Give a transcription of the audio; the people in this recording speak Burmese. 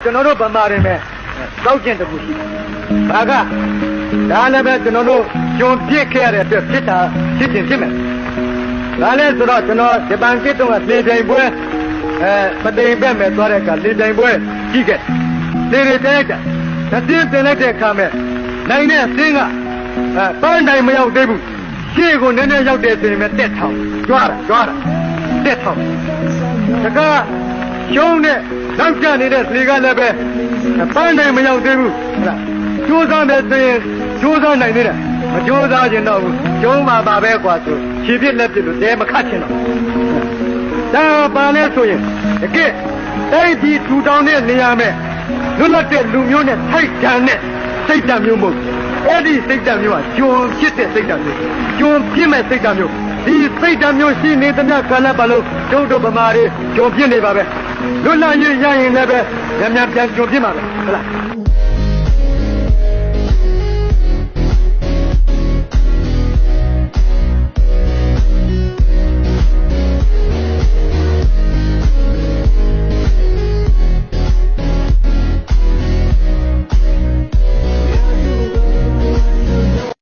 ကျွန်တော်တို့ဗမာတွေမဲ့တောက်ကျင်တခုရှိဘာကဒါလည်းပဲကျွန်တော်တို့ဂျုံပြစ်ခဲ့ရတဲ့အတွက်ဖြစ်တာဖြစ်ခြင်းဖြစ်မယ်ဒါလည်းဆိုတော့ကျွန်တော်ဂျပန်ကစ်တုံးကလေတိုင်ပွဲမတိမ်ပဲ့မဲ့သွားတဲ့အခါလေတိုင်ပွဲကြီးခဲ့လေတွေတဲလိုက်တာတင်းတင်လိုက်တဲ့အခါမဲ့နိုင်တဲ့အသင်းကပန်းတိုင်မရောက်သေးဘူးရှေ့ကိုနည်းနည်းရောက်တဲ့ဆိုရင်မဲ့တက်ထောင်ကြွားတာတက်ထောင်တကားရှုံးတဲ့နောက်ကျနေတဲ့လေကလည်းပဲပန်းတိုင်မရောက်သေးဘူးဟုတ်လားကြိုးစားတဲ့ဆိုရင်ကြိုးစားနိုင်သေးတယ်မကြိုးစားခြင်းတော့ဘူးကျုံးမှာပါပဲကွာဆိုခြေပြစ်လက်ပြစ်လို့တဲမခတ်ချင်တော့ဒါပါလဲဆိုရင်တကယ်အဲ့ဒီထူထောင်တဲ့နေရာမဲ့လွတ်လပ်တဲ့လူမျိုးနဲ့ထိုက်တန်တဲ့စိတ်ဓာတ်မျိုးမဟုတ်အဲ့ဒီစိတ်ဓာတ်မျိုးကဂျုံဖြစ်တဲ့စိတ်ဓာတ်မျိုးဂျုံပြစ်မဲ့စိတ်ဓာတ်မျိုးဒီစိတ်ဓာတ်မျိုးရှိနေသမျှကာလပတ်လုံးကျုပ်တို့ဗမာတွေဂျုံပြစ်နေပါပဲလွတ်လပ်ရေးရရင်လည်းပဲညံ့ပြန်ဂျုံပြစ်မှာပဲဟုတ်လား